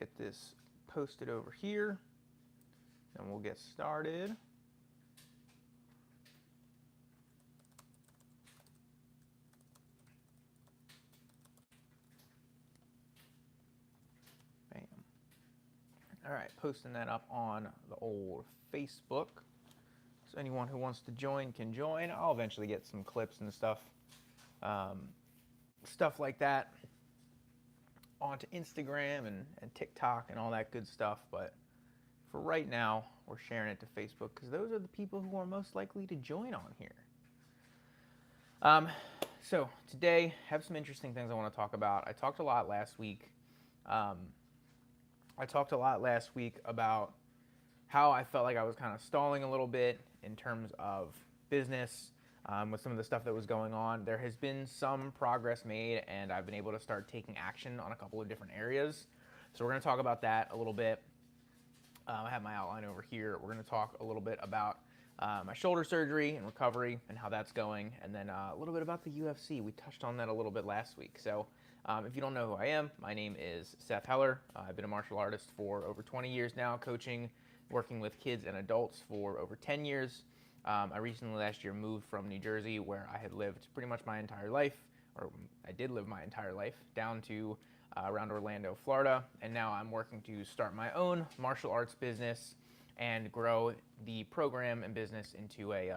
get this posted over here, and we'll get started. Bam. All right, posting that up on the old Facebook. So anyone who wants to join can join. I'll eventually get some clips and stuff like that onto Instagram and TikTok and all that good stuff. But for right now, we're sharing it to Facebook because those are the people who are most likely to join on here. So today, I have some interesting things I want to talk about. I talked a lot last week about how I felt like I was kind of stalling a little bit in terms of business with some of the stuff that was going on. There has been some progress made, and I've been able to start taking action on a couple of different areas. So we're going to talk about that a little bit. I have my outline over here. We're going to talk a little bit about my shoulder surgery and recovery and how that's going, and then a little bit about the UFC. We touched on that a little bit last week. So if you don't know who I am, my name is Seth Heller. I've been a martial artist for over 20 years now, coaching, working with kids and adults for over 10 years. I recently last year moved from New Jersey, where I had lived pretty much my entire life, or I did live my entire life, down to around Orlando, Florida, and now I'm working to start my own martial arts business and grow the program and business into a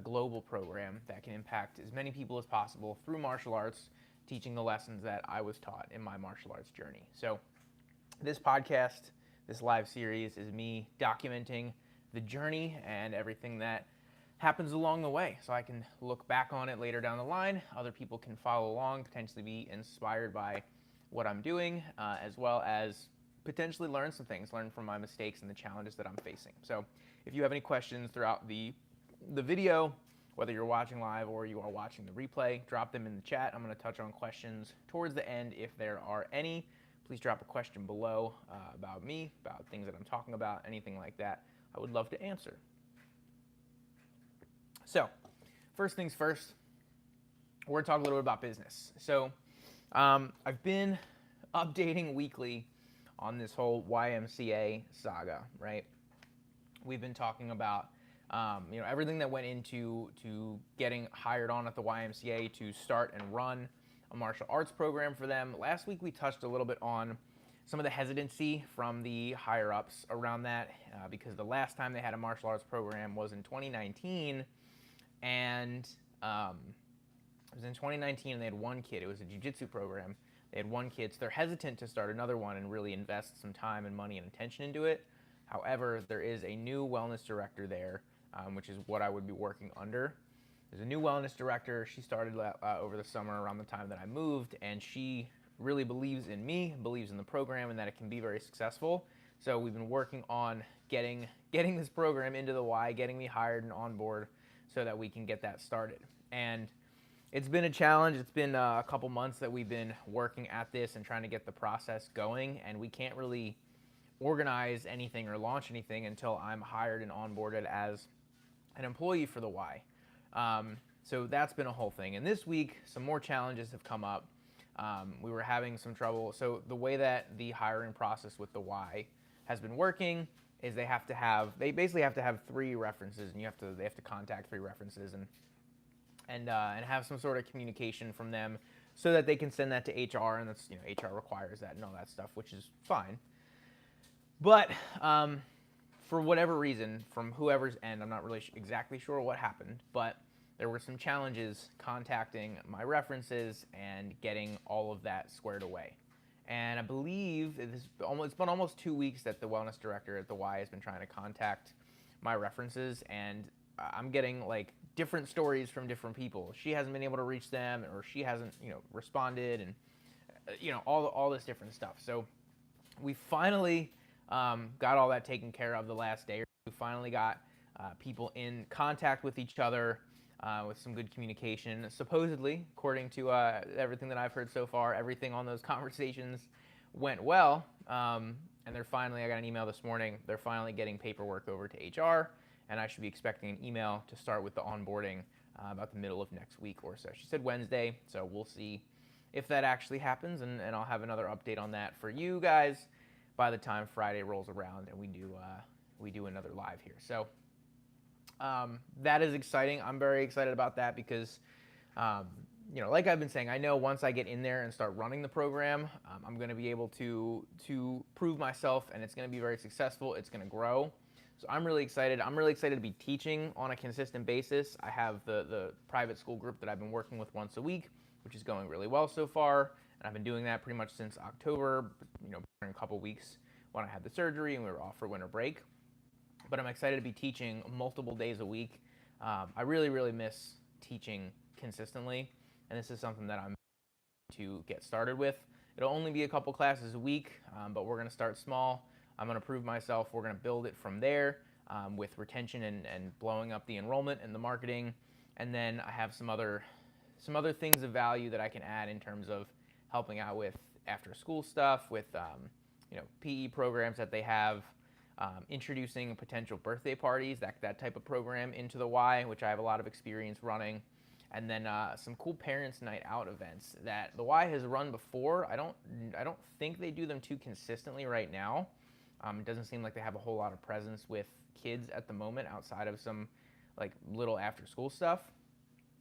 global program that can impact as many people as possible through martial arts, teaching the lessons that I was taught in my martial arts journey. So this podcast, this live series, is me documenting the journey and everything that happens along the way, so I can look back on it later down the line. Other people can follow along, potentially be inspired by what I'm doing, as well as potentially learn some things, learn from my mistakes and the challenges that I'm facing. So if you have any questions throughout the video, whether you're watching live or you are watching the replay, drop them in the chat. I'm going to touch on questions towards the end if there are any. Please drop a question below about me, about things that I'm talking about, anything like that. I would love to answer. So first things first, we're going to talk a little bit about business. So I've been updating weekly on this whole YMCA saga, right? We've been talking about everything that went into getting hired on at the YMCA to start and run a martial arts program for them. Last week we touched a little bit on some of the hesitancy from the higher ups around that because the last time they had a martial arts program was in 2019, and it was in 2019 and they had one kid. It was a jiu-jitsu program. They had one kid, so they're hesitant to start another one and really invest some time and money and attention into it. However, there is a new wellness director there, which is what I would be working under. There's a new wellness director. She started over the summer around the time that I moved, and she really believes in me, believes in the program, and that it can be very successful. So we've been working on getting this program into the Y, getting me hired and on board so that we can get that started. And it's been a challenge. It's been a couple months that we've been working at this and trying to get the process going, and we can't really organize anything or launch anything until I'm hired and onboarded as an employee for the Y. So that's been a whole thing. And this week, some more challenges have come up. We were having some trouble. So the way that the hiring process with the Y has been working is they basically have to have 3 references, and they have to contact 3 references and have some sort of communication from them so that they can send that to HR, and that's, HR requires that and all that stuff, which is fine. But for whatever reason, from whoever's end, I'm not really exactly sure what happened, but there were some challenges contacting my references and getting all of that squared away. And I believe it's been almost 2 weeks that the wellness director at the Y has been trying to contact my references, and I'm getting like different stories from different people. She hasn't been able to reach them, or she hasn't, responded, and all this different stuff. So we finally got all that taken care of the last day. We finally got people in contact with each other with some good communication. Supposedly, according to everything that I've heard so far, everything on those conversations went well. And I got an email this morning, they're finally getting paperwork over to HR, and I should be expecting an email to start with the onboarding about the middle of next week or so. She said Wednesday, so we'll see if that actually happens, and I'll have another update on that for you guys. by the time Friday rolls around and we do another live here. So that is exciting. I'm very excited about that because, like I've been saying, I know once I get in there and start running the program, I'm going to be able to prove myself, and it's going to be very successful. It's going to grow. So I'm really excited. I'm really excited to be teaching on a consistent basis. I have the private school group that I've been working with once a week, which is going really well so far. And I've been doing that pretty much since October, in a couple weeks when I had the surgery and we were off for winter break. But I'm excited to be teaching multiple days a week. I really, really miss teaching consistently, and this is something that I'm to get started with. It'll only be a couple classes a week, but we're going to start small. I'm going to prove myself. We're going to build it from there with retention and blowing up the enrollment and the marketing. And then I have some other things of value that I can add in terms of helping out with after school stuff, with PE programs that they have, introducing potential birthday parties, that type of program into the Y, which I have a lot of experience running. And then some cool parents' night out events that the Y has run before. I don't think they do them too consistently right now. It doesn't seem like they have a whole lot of presence with kids at the moment outside of some like little after school stuff.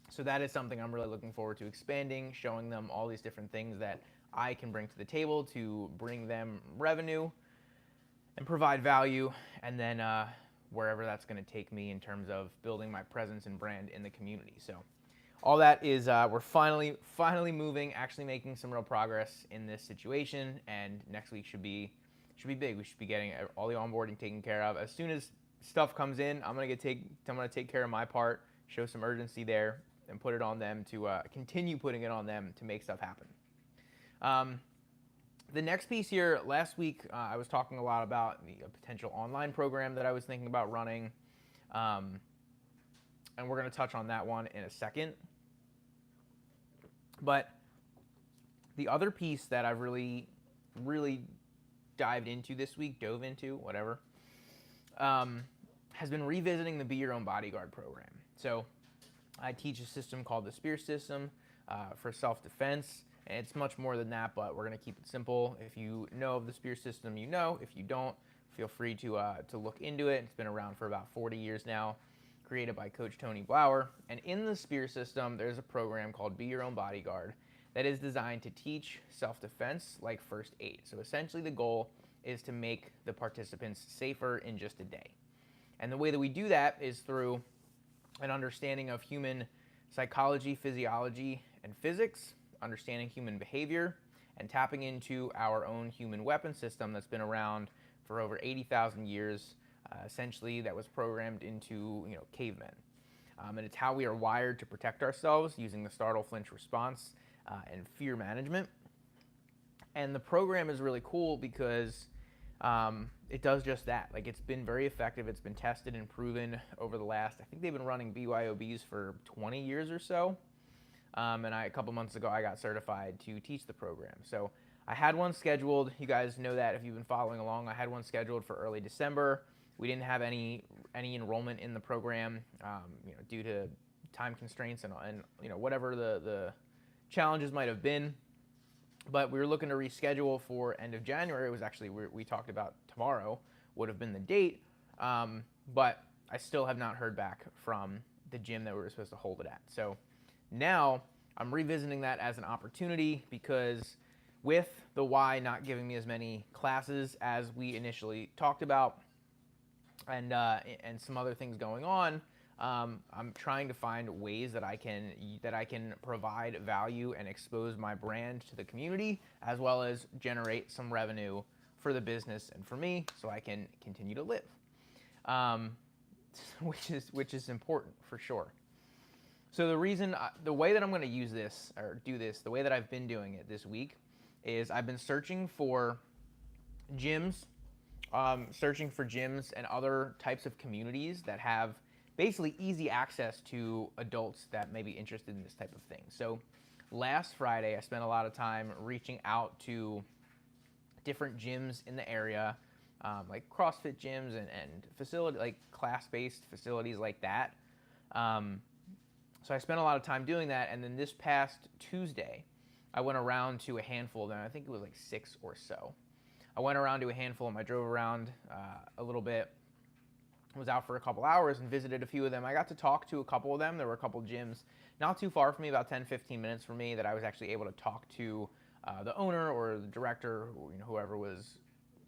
So that is something I'm really looking forward to expanding, showing them all these different things that I can bring to the table to bring them revenue and provide value, and then wherever that's going to take me in terms of building my presence and brand in the community. So all that is we're finally moving, actually making some real progress in this situation, and next week should be big. We should be getting all the onboarding taken care of. As soon as stuff comes in, I'm gonna take care of my part, show some urgency there, and put it on them to continue putting it on them to make stuff happen. The next piece here, last week I was talking a lot about a potential online program that I was thinking about running, and we're going to touch on that one in a second. But the other piece that I've really dove into, whatever, has been revisiting the Be Your Own Bodyguard program. So I teach a system called the Spear System for self-defense. And it's much more than that, but we're going to keep it simple. If you know of the Spear System, you know. If you don't, feel free to look into it. It's been around for about 40 years now, created by Coach Tony Blauer. And in the Spear System, there's a program called Be Your Own Bodyguard that is designed to teach self-defense like first aid. So essentially the goal is to make the participants safer in just a day. And the way that we do that is through an understanding of human psychology, physiology, and physics, understanding human behavior, and tapping into our own human weapon system that's been around for over 80,000 years, essentially that was programmed into cavemen. And it's how we are wired to protect ourselves using the startle flinch response and fear management. And the program is really cool because it does just that. Like, it's been very effective. It's been tested and proven over the last, I think they've been running BYOBs for 20 years or so. And a couple months ago, I got certified to teach the program. So I had one scheduled. You guys know that if you've been following along. I had one scheduled for early December. We didn't have any enrollment in the program, due to time constraints and whatever the challenges might have been. But we were looking to reschedule for end of January. It was actually, we talked about tomorrow would have been the date. But I still have not heard back from the gym that we were supposed to hold it at. So now I'm revisiting that as an opportunity because with the Y not giving me as many classes as we initially talked about, and some other things going on, I'm trying to find ways that I can provide value and expose my brand to the community, as well as generate some revenue for the business and for me, so I can continue to live, which is important for sure. So the way that I'm going to use this or do this, the way that I've been doing it this week, is I've been searching for gyms and other types of communities that have basically easy access to adults that may be interested in this type of thing. So last Friday, I spent a lot of time reaching out to different gyms in the area, like CrossFit gyms and facility, like class-based facilities like that. So I spent a lot of time doing that, and then this past Tuesday, I went around to a handful of them. I think it was like 6 or so. I went around to a handful of them. I drove around a little bit, was out for a couple hours and visited a few of them. I got to talk to a couple of them. There were a couple of gyms not too far from me, about 10-15 minutes from me, that I was actually able to talk to the owner or the director, or, whoever was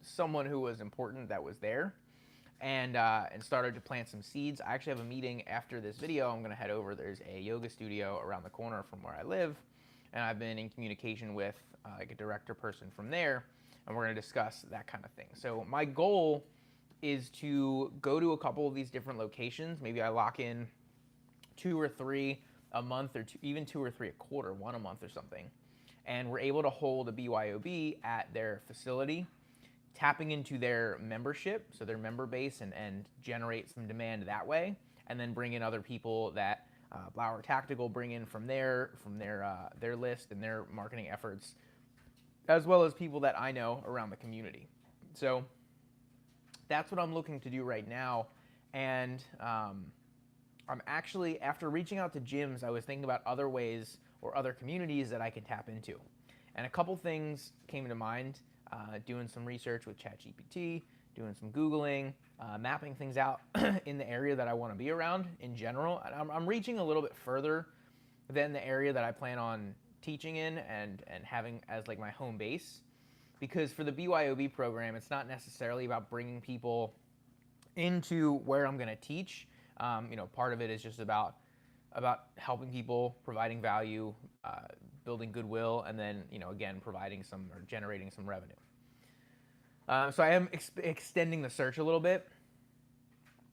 someone who was important that was there, and started to plant some seeds. I actually have a meeting after this video. I'm going to head over. There's a yoga studio around the corner from where I live, and I've been in communication with like a director person from there, and we're going to discuss that kind of thing. So my goal is to go to a couple of these different locations. Maybe I lock in 2 or 3 a month, or even 2 or 3 a quarter, 1 a month or something. And we're able to hold a BYOB at their facility, tapping into their membership, so their member base, and generate some demand that way, and then bring in other people that Blower Tactical bring in from their list and their marketing efforts, as well as people that I know around the community. So that's what I'm looking to do right now. And I'm actually, after reaching out to gyms, I was thinking about other ways or other communities that I can tap into. And a couple things came to mind, doing some research with ChatGPT, doing some Googling, mapping things out in the area that I want to be around in general. I'm reaching a little bit further than the area that I plan on teaching in and having as like my home base. Because for the BYOB program, it's not necessarily about bringing people into where I'm going to teach. Part of it is just about helping people, providing value, building goodwill, and then, again, providing some or generating some revenue. So I am extending the search a little bit.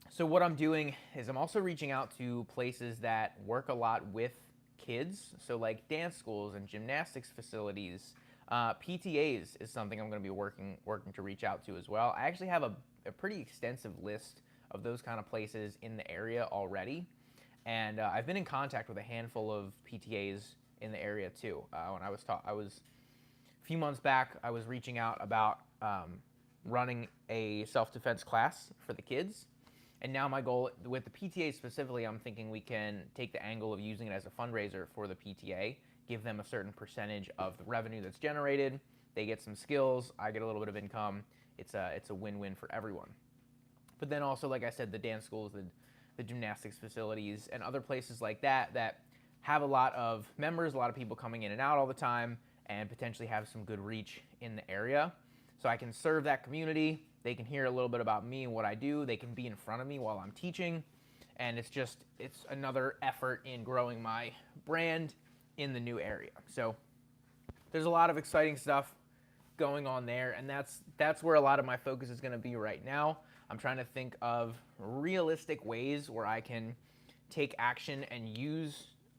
So what I'm doing is I'm also reaching out to places that work a lot with kids. So like dance schools and gymnastics facilities. PTAs is something I'm going to be working to reach out to as well. I actually have a pretty extensive list of those kind of places in the area already, and I've been in contact with a handful of PTAs in the area too. When I was a few months back, I was reaching out about running a self-defense class for the kids, and now my goal with the PTA specifically, I'm thinking we can take the angle of using it as a fundraiser for the PTA. Give them a certain percentage of the revenue that's generated. They get some skills. I get a little bit of income. It's a win-win for everyone. But then also, like I said, the dance schools, the gymnastics facilities, and other places like that have a lot of members, a lot of people coming in and out all the time, and potentially have some good reach in the area. So I can serve that community. They can hear a little bit about me and what I do. They can be in front of me while I'm teaching. And it's another effort in growing my brand in the new area. So there's a lot of exciting stuff going on there, and that's where a lot of my focus is going to be right now. I'm trying to think of realistic ways where I can take action and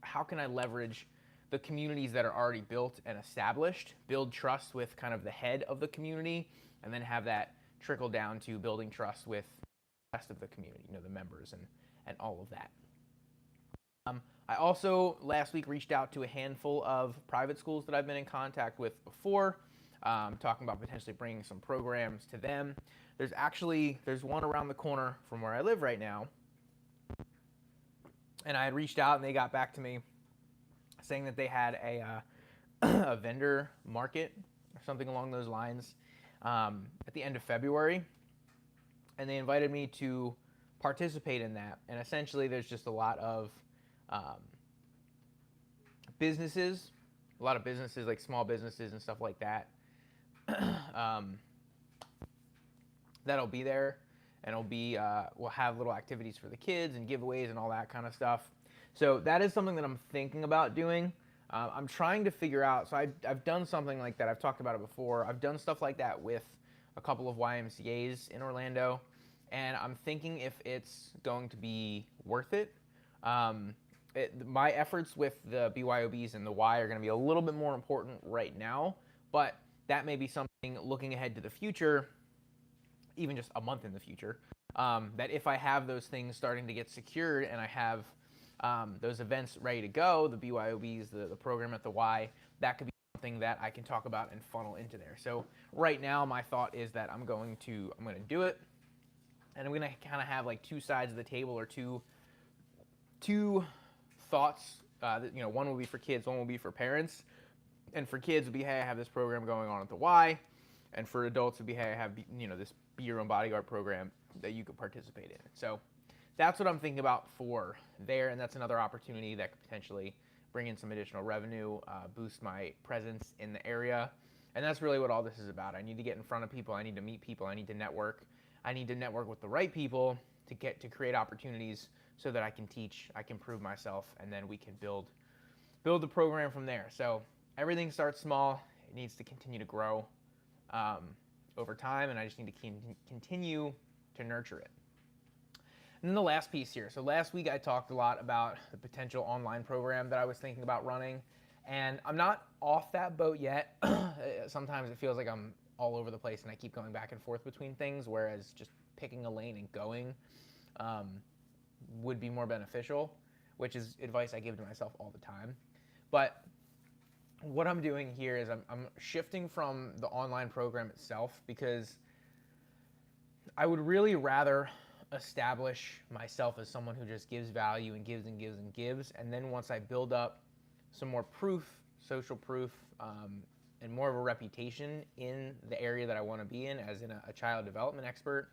how can I leverage the communities that are already built and established, build trust with kind of the head of the community, and then have that trickle down to building trust with the rest of the community, the members and all of that. I also last week reached out to a handful of private schools that I've been in contact with before, talking about potentially bringing some programs to them. There's one around the corner from where I live right now, and I had reached out and they got back to me saying that they had a vendor market or something along those lines at the end of February, and they invited me to participate in that. And essentially there's just a lot of businesses, like small businesses and stuff like that, that'll be there, and we'll have little activities for the kids and giveaways and all that kind of stuff. So that is something that I'm thinking about doing. I'm trying to figure out, so I've done something like that. I've talked about it before. I've done stuff like that with a couple of YMCAs in Orlando, and I'm thinking if it's going to be worth it. My efforts with the BYOBs and the Y are going to be a little bit more important right now, but that may be something looking ahead to the future, even just a month in the future, that if I have those things starting to get secured and I have those events ready to go, the BYOBs, the program at the Y, that could be something that I can talk about and funnel into there. So right now my thought is that I'm going to do it, and I'm going to kind of have like two sides of the table, or two thoughts. One will be for kids, one will be for parents. And for kids, it'll be, hey, I have this program going on at the Y, And for adults, it'd be, hey, I have, this Be Your Own Bodyguard program that you could participate in. So that's what I'm thinking about for there, and that's another opportunity that could potentially bring in some additional revenue, boost my presence in the area. And that's really what all this is about. I need to get in front of people. I need to meet people. I need to network. I need to network with the right people to create opportunities so that I can teach, I can prove myself, and then we can build the program from there. So everything starts small. It needs to continue to grow over time, and I just need to continue to nurture it. And then the last piece here. So last week I talked a lot about the potential online program that I was thinking about running, and I'm not off that boat yet. Sometimes it feels like I'm all over the place and I keep going back and forth between things, whereas just picking a lane and going would be more beneficial, which is advice I give to myself all the time. But what I'm doing here is I'm shifting from the online program itself, because I would really rather establish myself as someone who just gives value and gives and gives and gives. And then once I build up some more proof, social proof, and more of a reputation in the area that I want to be in, as in a child development expert,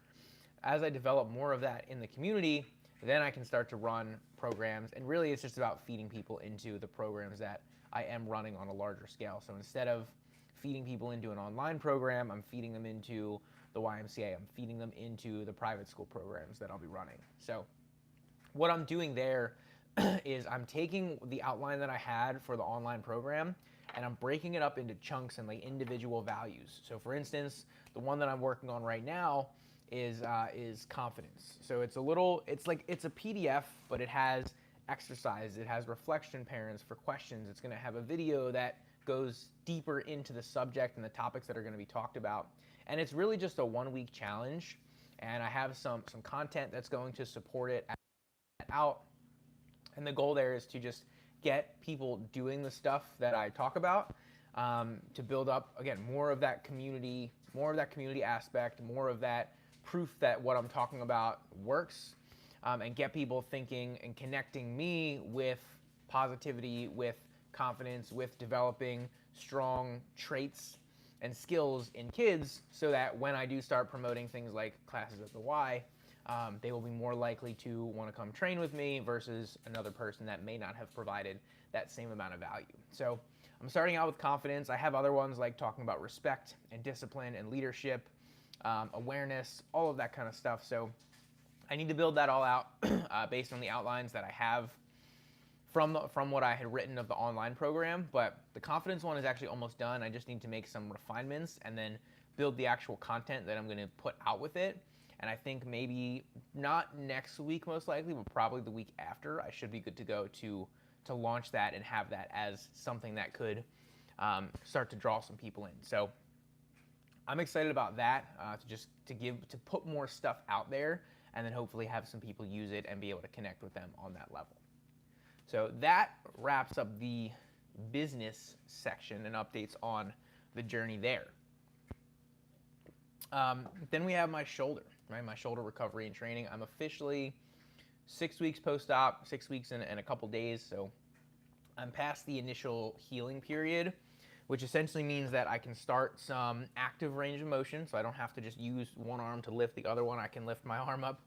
as I develop more of that in the community, then I can start to run programs. And really it's just about feeding people into the programs that I am running on a larger scale. So instead of feeding people into an online program, I'm feeding them into the YMCA. I'm feeding them into the private school programs that I'll be running. So what I'm doing there is I'm taking the outline that I had for the online program and I'm breaking it up into chunks and like individual values. So for instance, the one that I'm working on right now is confidence. So it's a PDF, but it has exercises, it has reflection parents for questions. It's going to have a video that goes deeper into the subject and the topics that are going to be talked about. And it's really just a 1-week challenge. And I have some content that's going to support it out. And the goal there is to just get people doing the stuff that I talk about, to build up, again, more of that community aspect, more of that proof that what I'm talking about works, and get people thinking and connecting me with positivity, with confidence, with developing strong traits and skills in kids, so that when I do start promoting things like classes at the Y, they will be more likely to want to come train with me versus another person that may not have provided that same amount of value. So I'm starting out with confidence. I have other ones like talking about respect and discipline and leadership, awareness, all of that kind of stuff. So I need to build that all out based on the outlines that I have from what I had written of the online program. But the confidence one is actually almost done. I just need to make some refinements and then build the actual content that I'm going to put out with it. And I think maybe not next week most likely, but probably the week after, I should be good to go to launch that and have that as something that could start to draw some people in. So I'm excited about that, to put more stuff out there and then hopefully have some people use it and be able to connect with them on that level. So that wraps up the business section and updates on the journey there. Then we have my shoulder, right? My shoulder recovery and training. I'm officially 6 weeks post-op, 6 weeks and a couple days. So I'm past the initial healing period, which essentially means that I can start some active range of motion. So I don't have to just use one arm to lift the other one. I can lift my arm up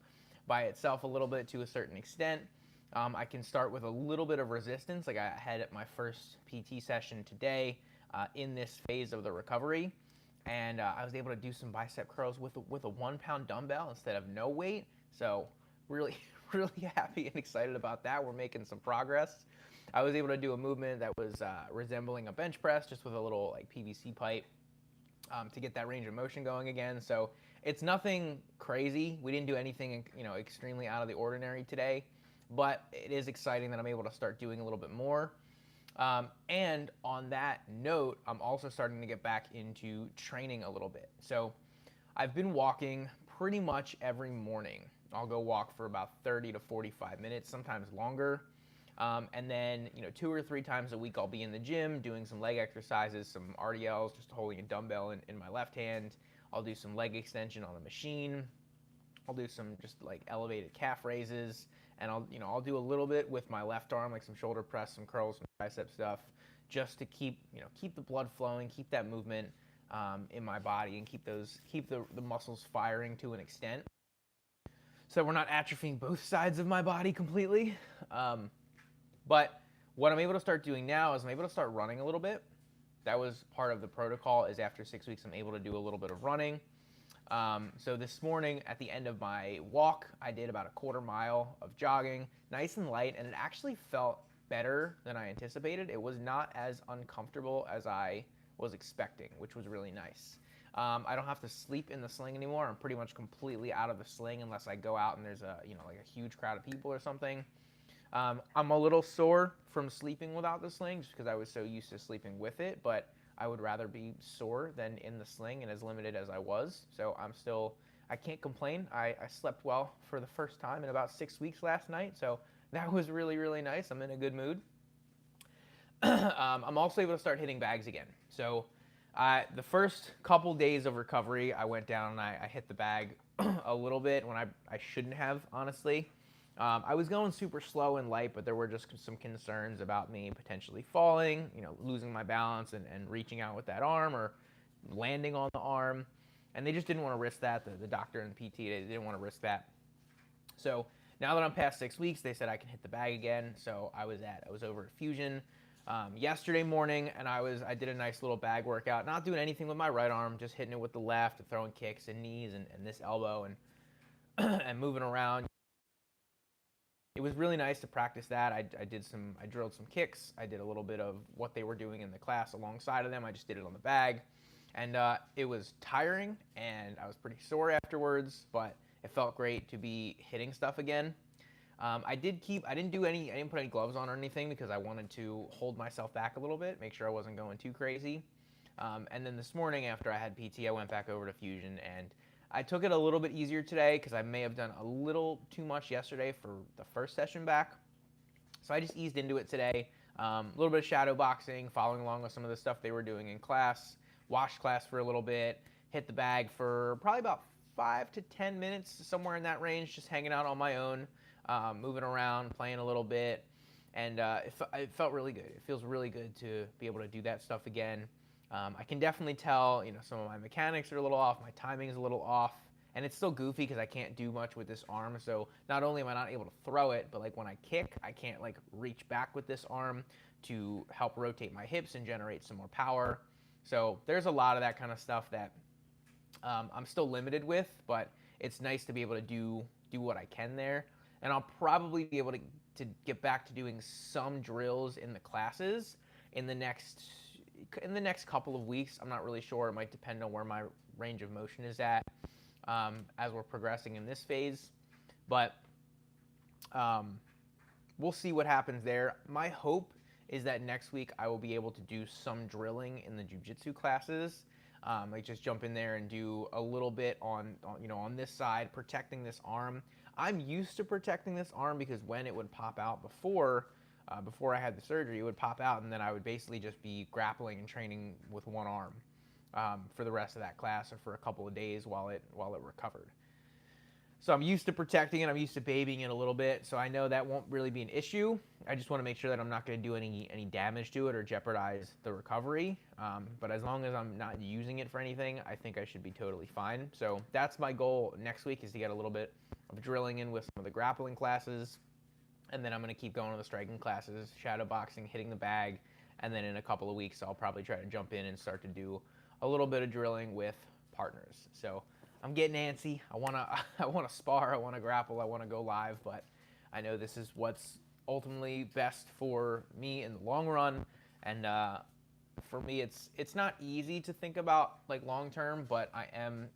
by itself a little bit to a certain extent. I can start with a little bit of resistance, like I had at my first PT session today in this phase of the recovery. And I was able to do some bicep curls with a 1 pound dumbbell instead of no weight. So really, really happy and excited about that. We're making some progress. I was able to do a movement that was resembling a bench press, just with a little like PVC pipe to get that range of motion going again. So it's nothing crazy. We didn't do anything extremely out of the ordinary today, but it is exciting that I'm able to start doing a little bit more. And on that note, I'm also starting to get back into training a little bit. So I've been walking pretty much every morning. I'll go walk for about 30 to 45 minutes, sometimes longer. And then, 2 or 3 times a week, I'll be in the gym doing some leg exercises, some RDLs, just holding a dumbbell in my left hand. I'll do some leg extension on the machine. I'll do some just like elevated calf raises, and I'll do a little bit with my left arm, like some shoulder press, some curls, some tricep stuff, just to keep the blood flowing, keep that movement in my body and keep the muscles firing to an extent, so we're not atrophying both sides of my body completely. But what I'm able to start doing now is I'm able to start running a little bit. That was part of the protocol, is after 6 weeks I'm able to do a little bit of running. So this morning at the end of my walk, I did about a quarter mile of jogging, nice and light, and it actually felt better than I anticipated. It was not as uncomfortable as I was expecting, which was really nice. I don't have to sleep in the sling anymore. I'm pretty much completely out of the sling unless I go out and there's like a huge crowd of people or something. I'm a little sore from sleeping without the sling just because I was so used to sleeping with it, but I would rather be sore than in the sling and as limited as I was. So I can't complain. I slept well for the first time in about 6 weeks last night, so that was really, really nice. I'm in a good mood. I'm also able to start hitting bags again. So the first couple days of recovery, I went down and I hit the bag a little bit when I shouldn't have, honestly. I was going super slow and light, but there were just some concerns about me potentially falling, losing my balance and reaching out with that arm or landing on the arm. And they just didn't want to risk that. The doctor and the PT, they didn't want to risk that. So now that I'm past 6 weeks, they said I can hit the bag again. So I was over at Fusion yesterday morning, and I did a nice little bag workout, not doing anything with my right arm, just hitting it with the left, throwing kicks and knees and this elbow and and moving around. It was really nice to practice that. I drilled some kicks. I did a little bit of what they were doing in the class alongside of them. I just did it on the bag, and it was tiring, and I was pretty sore afterwards, but it felt great to be hitting stuff again. I didn't put any gloves on or anything because I wanted to hold myself back a little bit, make sure I wasn't going too crazy. And then this morning after I had PT, I went back over to Fusion, and I took it a little bit easier today because I may have done a little too much yesterday for the first session back. So I just eased into it today. A little bit of shadow boxing, following along with some of the stuff they were doing in class, watched class for a little bit, hit the bag for probably about 5 to 10 minutes, somewhere in that range, just hanging out on my own, moving around, playing a little bit. And it felt really good. It feels really good to be able to do that stuff again. I can definitely tell, some of my mechanics are a little off, my timing is a little off, and it's still goofy because I can't do much with this arm. So not only am I not able to throw it, but like when I kick, I can't like reach back with this arm to help rotate my hips and generate some more power. So there's a lot of that kind of stuff that I'm still limited with, but it's nice to be able to do what I can there. And I'll probably be able to get back to doing some drills in the classes in the next couple of weeks. I'm not really sure. It might depend on where my range of motion is at as we're progressing in this phase. But we'll see what happens there. My hope is that next week I will be able to do some drilling in the jiu-jitsu classes. Like just jump in there and do a little bit on this side, protecting this arm. I'm used to protecting this arm because when it would pop out before I had the surgery, it would pop out, and then I would basically just be grappling and training with one arm for the rest of that class or for a couple of days while it recovered. So I'm used to protecting it. I'm used to babying it a little bit, so I know that won't really be an issue. I just want to make sure that I'm not going to do any damage to it or jeopardize the recovery. But as long as I'm not using it for anything, I think I should be totally fine. So that's my goal next week, is to get a little bit of drilling in with some of the grappling classes. And then I'm going to keep going to the striking classes, shadow boxing, hitting the bag. And then in a couple of weeks, I'll probably try to jump in and start to do a little bit of drilling with partners. So I'm getting antsy. I want to spar. I want to grapple. I want to go live. But I know this is what's ultimately best for me in the long run. And for me, it's not easy to think about like long term, but I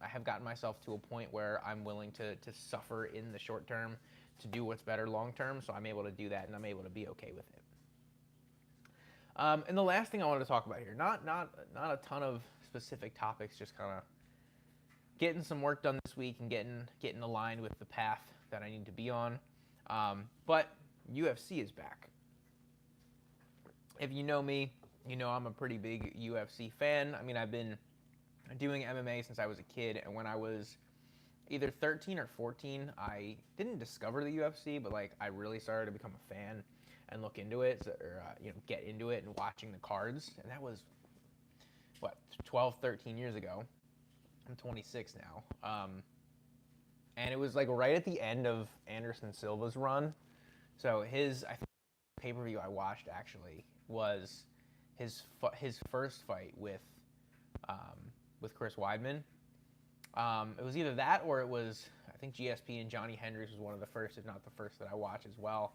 have gotten myself to a point where I'm willing to suffer in the short term to do what's better long term. So I'm able to do that, and I'm able to be okay with it. And the last thing I wanted to talk about here, not a ton of specific topics, just kind of getting some work done this week and getting aligned with the path that I need to be on. But UFC is back. If you know me, you know I'm a pretty big UFC fan. I mean, I've been doing MMA since I was a kid, and when I was either 13 or 14, I didn't discover the UFC, but like I really started to become a fan and look into it, or get into it and watching the cards. And that was what, 12, 13 years ago. I'm 26 now. And it was like right at the end of Anderson Silva's run. So I think pay-per-view I watched actually was his first fight with Chris Weidman. It was either that or it was, I think GSP and Johnny Hendricks was one of the first, if not the first, that I watched as well.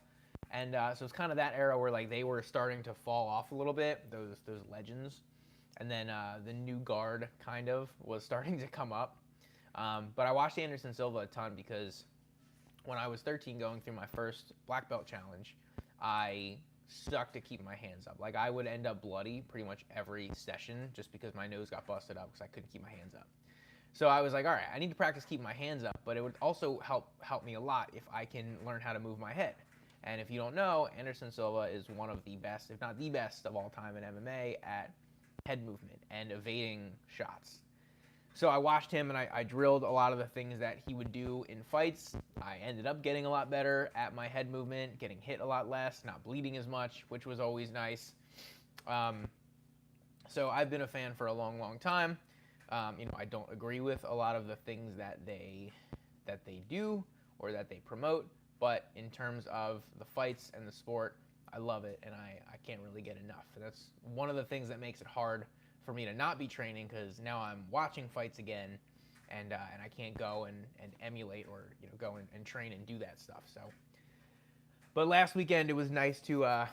And so it's kind of that era where like they were starting to fall off a little bit, those legends. And then the new guard kind of was starting to come up. But I watched Anderson Silva a ton because when I was 13 going through my first black belt challenge, I stuck to keep my hands up. Like I would end up bloody pretty much every session just because my nose got busted up because I couldn't keep my hands up. So I was like, all right, I need to practice keeping my hands up, but it would also help me a lot if I can learn how to move my head. And if you don't know, Anderson Silva is one of the best, if not the best of all time in MMA at head movement and evading shots. So I watched him and I drilled a lot of the things that he would do in fights. I ended up getting a lot better at my head movement, getting hit a lot less, not bleeding as much, which was always nice. So I've been a fan for a long, long time. I don't agree with a lot of the things that they do or that they promote, but in terms of the fights and the sport, I love it and I can't really get enough. And that's one of the things that makes it hard for me to not be training because now I'm watching fights again and I can't go and emulate or go and train and do that stuff. So, but last weekend it was nice to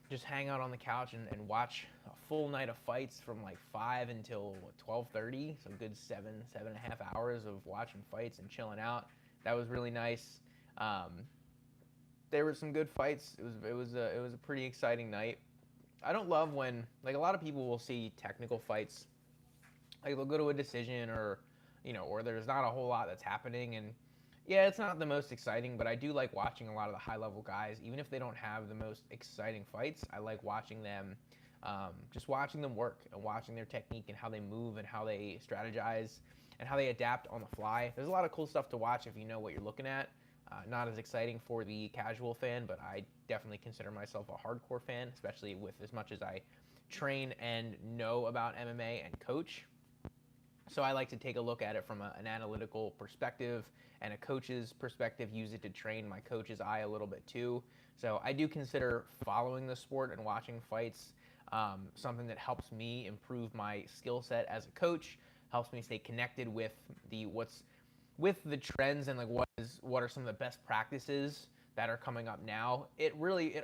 just hang out on the couch and watch a full night of fights from like 5 until 12:30. So good 7.5 hours of watching fights and chilling out. That was really nice. There were some good fights. It was a pretty exciting night. I don't love when, like, a lot of people will see technical fights, like they'll go to a decision or there's not a whole lot that's happening, and yeah, it's not the most exciting, but I do like watching a lot of the high level guys, even if they don't have the most exciting fights. I like watching them, just watching them work and watching their technique and how they move and how they strategize and how they adapt on the fly. There's a lot of cool stuff to watch if you know what you're looking at. Not as exciting for the casual fan, but I definitely consider myself a hardcore fan, especially with as much as I train and know about MMA and coach. So I like to take a look at it from an analytical perspective and a coach's perspective, use it to train my coach's eye a little bit too. So I do consider following the sport and watching fights something that helps me improve my skill set as a coach, helps me stay connected with the trends and like what are some of the best practices that are coming up now. It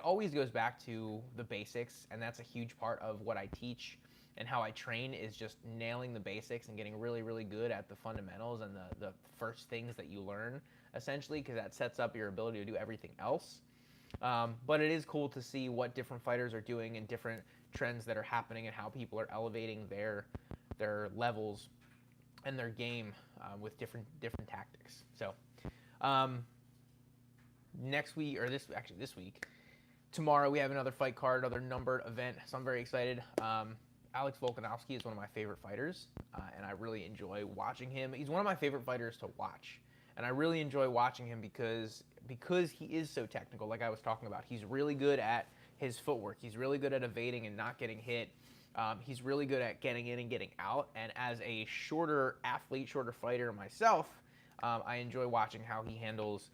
always goes back to the basics, and that's a huge part of what I teach and how I train is just nailing the basics and getting really, really good at the fundamentals and the first things that you learn, essentially, because that sets up your ability to do everything else. But it is cool to see what different fighters are doing and different trends that are happening and how people are elevating their levels and their game with different tactics. So next week, or this week, tomorrow we have another fight card, another numbered event. So I'm very excited. Alex Volkanovski is one of my favorite fighters, and I really enjoy watching him. He's one of my favorite fighters to watch, and I really enjoy watching him because he is so technical. Like I was talking about, he's really good at his footwork. He's really good at evading and not getting hit. He's really good at getting in and getting out. And as a shorter athlete, shorter fighter myself, I enjoy watching how he handles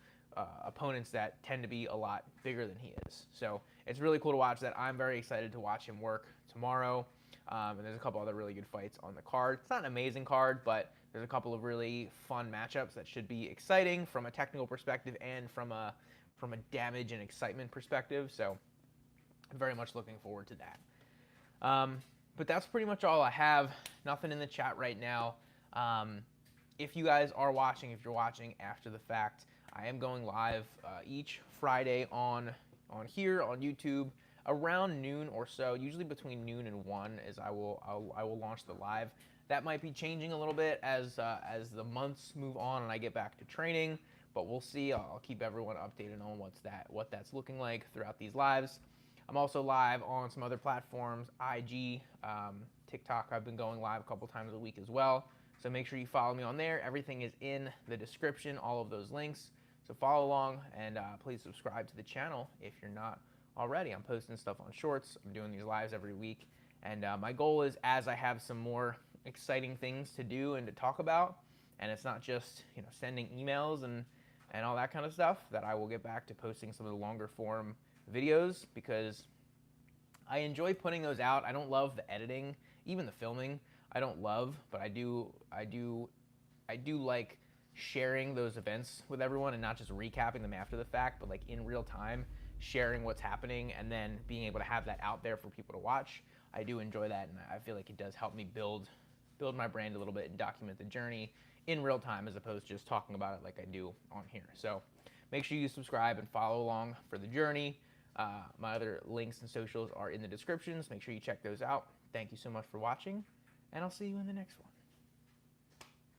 opponents that tend to be a lot bigger than he is. So it's really cool to watch that. I'm very excited to watch him work tomorrow. And there's a couple other really good fights on the card. It's not an amazing card, but there's a couple of really fun matchups that should be exciting from a technical perspective and from a damage and excitement perspective. So I'm very much looking forward to that. But that's pretty much all I have. Nothing in the chat right now. If you guys are watching, if you're watching after the fact, I am going live each Friday on here on YouTube around noon or so, usually between noon and 1 as I will launch the live. That might be changing a little bit as the months move on and I get back to training, but we'll see. I'll keep everyone updated on what that's looking like throughout these lives. I'm also live on some other platforms, IG, TikTok. I've been going live a couple times a week as well. So make sure you follow me on there. Everything is in the description, all of those links. So follow along and please subscribe to the channel if you're not already. I'm posting stuff on Shorts. I'm doing these lives every week. And my goal is, as I have some more exciting things to do and to talk about, and it's not just sending emails and all that kind of stuff, that I will get back to posting some of the longer form videos, because I enjoy putting those out. I don't love the editing, even the filming I don't love, but I do like sharing those events with everyone, and not just recapping them after the fact, but like in real time, sharing what's happening and then being able to have that out there for people to watch. I do enjoy that, and I feel like it does help me build my brand a little bit and document the journey in real time, as opposed to just talking about it like I do on here. So make sure you subscribe and follow along for the journey. My other links and socials are in the descriptions. Make sure you check those out. Thank you so much for watching, and I'll see you in the next one.